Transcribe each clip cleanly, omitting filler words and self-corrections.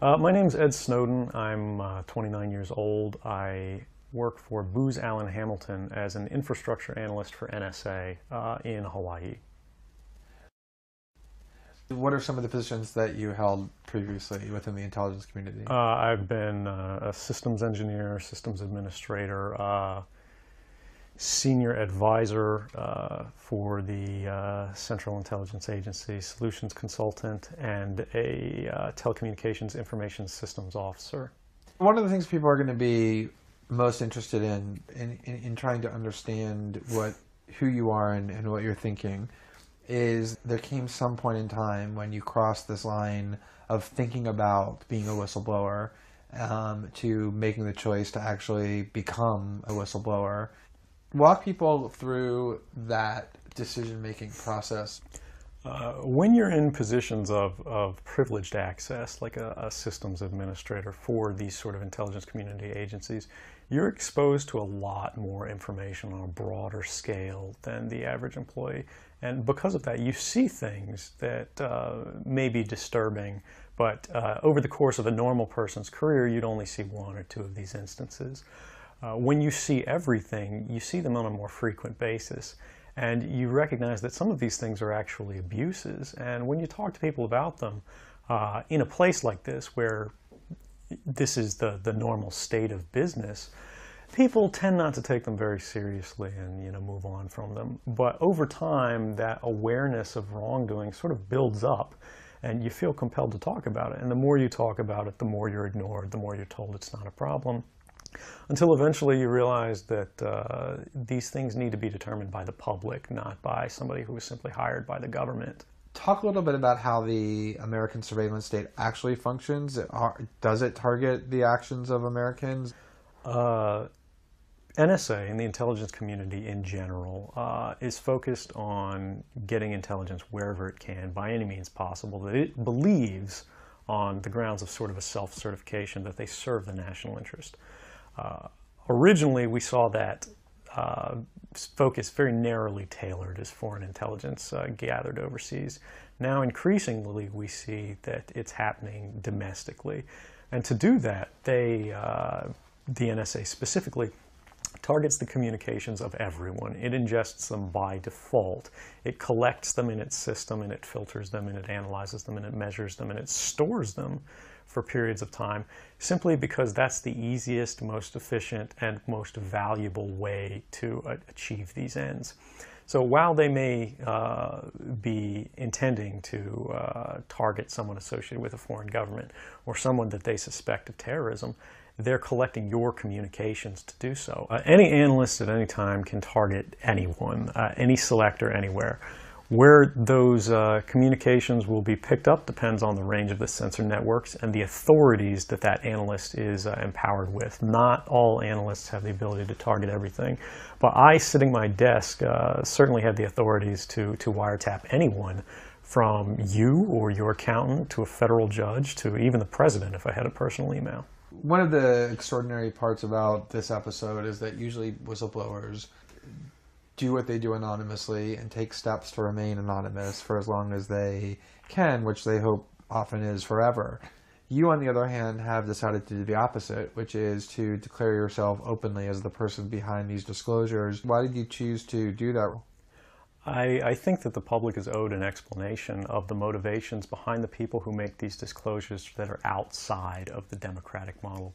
My name's Ed Snowden. I'm 29 years old. I work for Booz Allen Hamilton as an infrastructure analyst for NSA in Hawaii. What are some of the positions that you held previously within the intelligence community? I've been a systems engineer, systems administrator, senior advisor for the Central Intelligence Agency, solutions consultant, and a telecommunications information systems officer. One of the things people are going to be most interested in trying to understand who you are and what you're thinking is there came some point in time when you crossed this line of thinking about being a whistleblower to making the choice to actually become a whistleblower. Walk people through that decision-making process. When you're in positions of privileged access, like a systems administrator for these sort of intelligence community agencies, you're exposed to a lot more information on a broader scale than the average employee. And because of that, you see things that may be disturbing, but over the course of a normal person's career, you'd only see one or two of these instances. When you see everything, you see them on a more frequent basis. And you recognize that some of these things are actually abuses. And when you talk to people about them, in a place like this where this is the normal state of business, people tend not to take them very seriously and move on from them. But over time, that awareness of wrongdoing sort of builds up, and you feel compelled to talk about it. And the more you talk about it, the more you're ignored, the more you're told it's not a problem. Until eventually you realize that these things need to be determined by the public, not by somebody who was simply hired by the government. Talk a little bit about how the American surveillance state actually functions. Does it target the actions of Americans? NSA and the intelligence community in general is focused on getting intelligence wherever it can, by any means possible, that it believes on the grounds of sort of a self-certification that they serve the national interest. Originally, we saw that focus very narrowly tailored as foreign intelligence gathered overseas. Now, increasingly, we see that it's happening domestically. And to do that, the NSA specifically targets the communications of everyone. It ingests them by default. It collects them in its system, and it filters them, and it analyzes them, and it measures them, and it stores them for periods of time, simply because that's the easiest, most efficient, and most valuable way to achieve these ends. So while they may be intending to target someone associated with a foreign government or someone that they suspect of terrorism, they're collecting your communications to do so. Any analyst at any time can target anyone, any selector, anywhere. Where those communications will be picked up depends on the range of the sensor networks and the authorities that that analyst is empowered with. Not all analysts have the ability to target everything, but I, sitting at my desk, certainly have the authorities to wiretap anyone, from you or your accountant to a federal judge to even the president if I had a personal email. One of the extraordinary parts about this episode is that usually whistleblowers do what they do anonymously and take steps to remain anonymous for as long as they can, which they hope often is forever. You, on the other hand, have decided to do the opposite, which is to declare yourself openly as the person behind these disclosures. Why did you choose to do that? I think that the public is owed an explanation of the motivations behind the people who make these disclosures that are outside of the democratic model.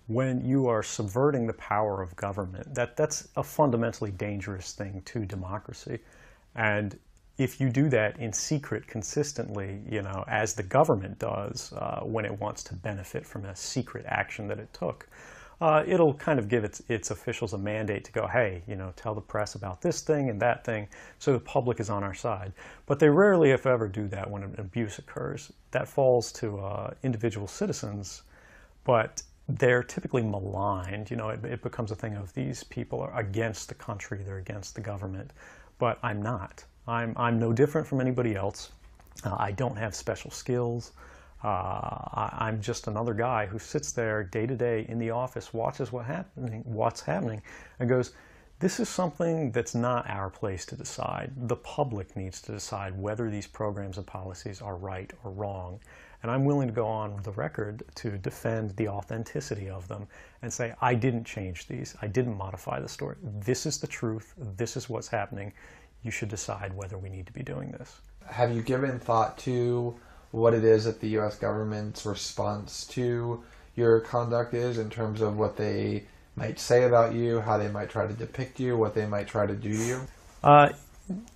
When you are subverting the power of government, that's a fundamentally dangerous thing to democracy. And if you do that in secret consistently, as the government does when it wants to benefit from a secret action that it took, it'll kind of give its officials a mandate to go, hey, tell the press about this thing and that thing, so the public is on our side. But they rarely, if ever, do that when an abuse occurs. That falls to individual citizens, but they're typically maligned. It becomes a thing of these people are against the country, they're against the government. But I'm not. I'm no different from anybody else. I don't have special skills. I'm just another guy who sits there day to day in the office, watches what's happening, and goes, this is something that's not our place to decide. The public needs to decide whether these programs and policies are right or wrong. And I'm willing to go on the record to defend the authenticity of them and say, I didn't change these. I didn't modify the story. This is the truth. This is what's happening. You should decide whether we need to be doing this. Have you given thought to what it is that the U.S. government's response to your conduct is, in terms of what they might say about you, how they might try to depict you, what they might try to do to you?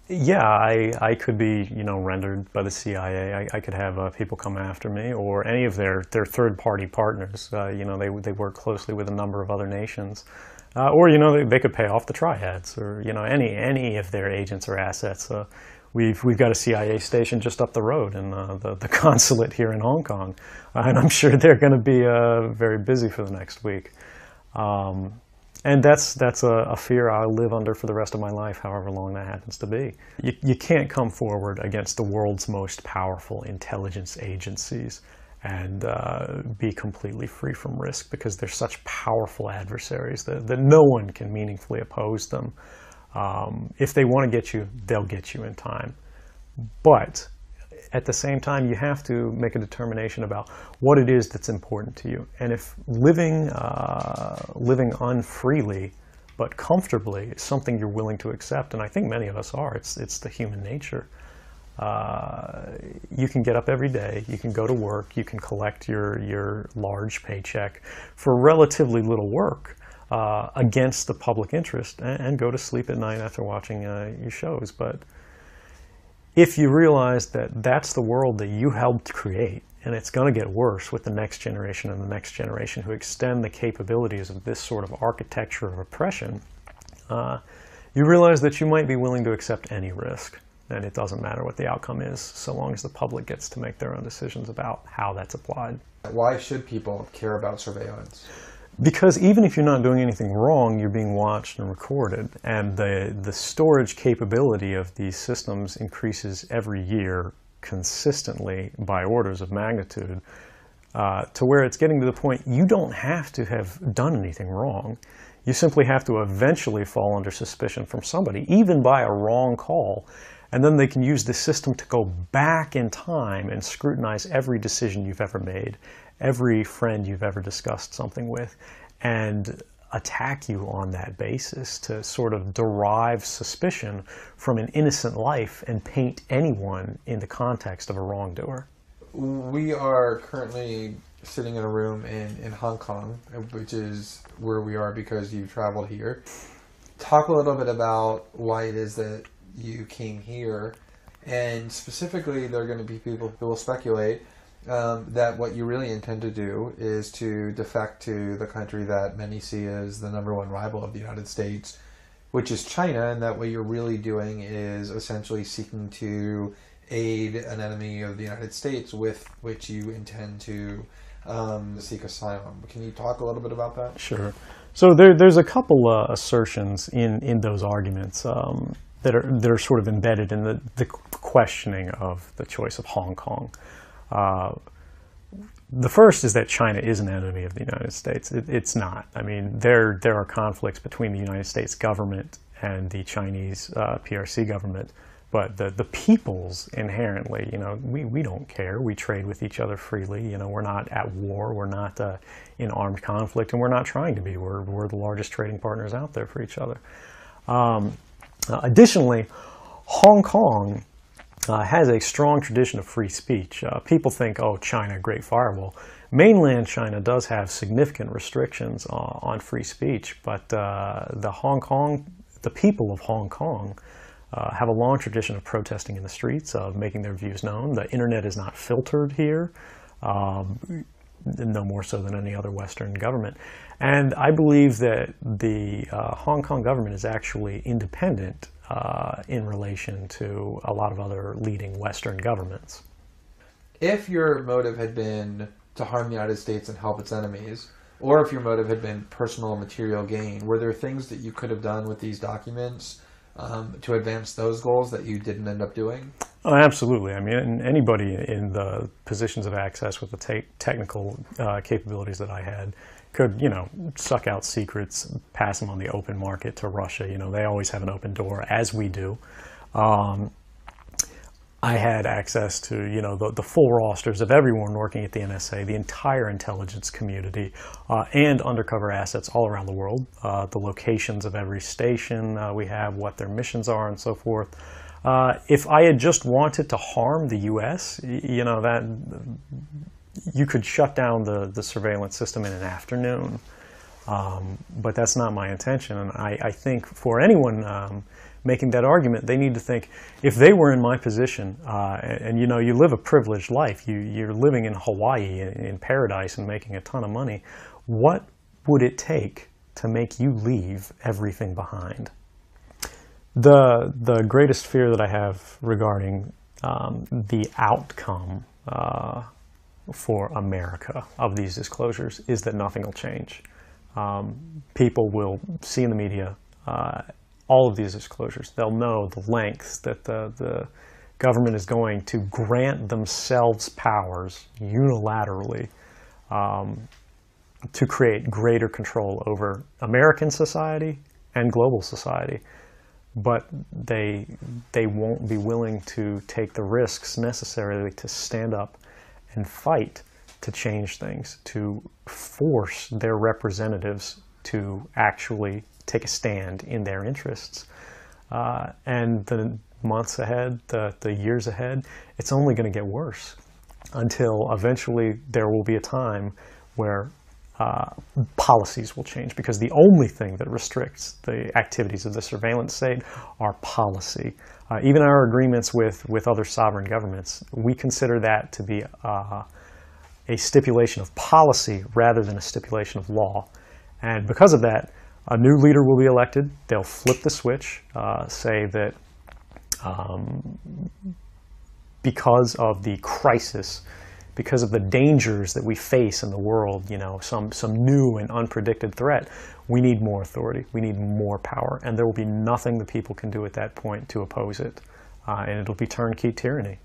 Yeah, I could be, rendered by the CIA. I could have people come after me, or any of their third-party partners. They work closely with a number of other nations. Or they could pay off the triads, or any of their agents or assets. We've got a CIA station just up the road in the consulate here in Hong Kong, and I'm sure they're going to be very busy for the next week. And that's a fear I'll live under for the rest of my life, however long that happens to be. You can't come forward against the world's most powerful intelligence agencies and be completely free from risk, because they're such powerful adversaries that no one can meaningfully oppose them. If they want to get you, they'll get you in time. But at the same time, you have to make a determination about what it is that's important to you. And if living unfreely but comfortably is something you're willing to accept, and I think many of us are, it's the human nature. You can get up every day, you can go to work, you can collect your large paycheck for relatively little work against the public interest, and go to sleep at night after watching your shows. But if you realize that that's the world that you helped create, and it's going to get worse with the next generation and the next generation who extend the capabilities of this sort of architecture of oppression, you realize that you might be willing to accept any risk. And it doesn't matter what the outcome is, so long as the public gets to make their own decisions about how that's applied. Why should people care about surveillance? Because even if you're not doing anything wrong, you're being watched and recorded. And the storage capability of these systems increases every year consistently by orders of magnitude, to where it's getting to the point you don't have to have done anything wrong. You simply have to eventually fall under suspicion from somebody, even by a wrong call. And then they can use the system to go back in time and scrutinize every decision you've ever made, every friend you've ever discussed something with, and attack you on that basis to sort of derive suspicion from an innocent life and paint anyone in the context of a wrongdoer. We are currently sitting in a room in Hong Kong, which is where we are because you traveled here. Talk a little bit about why it is that you came here, and specifically there are going to be people who will speculate that what you really intend to do is to defect to the country that many see as the #1 rival of the United States, which is China, and that what you're really doing is essentially seeking to aid an enemy of the United States with which you intend to seek asylum. Can you talk a little bit about that? Sure. So there's a couple assertions in those arguments that are sort of embedded in the questioning of the choice of Hong Kong. The first is that China is an enemy of the United States. It's not. I mean, there are conflicts between the United States government and the Chinese PRC government, but the peoples inherently, we don't care. We trade with each other freely. We're not at war. We're not in armed conflict, and we're not trying to be. We're the largest trading partners out there for each other. Additionally, Hong Kong has a strong tradition of free speech. People think, oh, China, great firewall. Mainland China does have significant restrictions on free speech, but the people of Hong Kong have a long tradition of protesting in the streets, of making their views known. The internet is not filtered here, no more so than any other Western government. And I believe that the Hong Kong government is actually independent in relation to a lot of other leading Western governments. If your motive had been to harm the United States and help its enemies, or if your motive had been personal material gain, were there things that you could have done with these documents to advance those goals that you didn't end up doing? Oh, absolutely. I mean, anybody in the positions of access with the technical capabilities that I had could, suck out secrets, pass them on the open market to Russia. They always have an open door, as we do. I had access to, the full rosters of everyone working at the NSA, the entire intelligence community, and undercover assets all around the world, the locations of every station we have, what their missions are, and so forth. If I had just wanted to harm the U.S., that you could shut down the surveillance system in an afternoon. But that's not my intention, and I think for anyone making that argument, they need to think, if they were in my position, and you live a privileged life, you're living in Hawaii, in paradise, and making a ton of money, what would it take to make you leave everything behind? The greatest fear that I have regarding the outcome for America of these disclosures is that nothing will change. People will see in the media all of these disclosures. They'll know the lengths that the government is going to grant themselves powers unilaterally to create greater control over American society and global society. But they won't be willing to take the risks necessarily to stand up and fight to change things, to force their representatives to actually take a stand in their interests. And the months ahead, the years ahead, it's only going to get worse until eventually there will be a time where policies will change, because the only thing that restricts the activities of the surveillance state are policy. Even our agreements with other sovereign governments, we consider that to be a stipulation of policy rather than a stipulation of law. And because of that, a new leader will be elected. They'll flip the switch, say that because of the crisis, because of the dangers that we face in the world, some new and unpredicted threat, we need more authority, we need more power, and there will be nothing the people can do at that point to oppose it, and it'll be turnkey tyranny.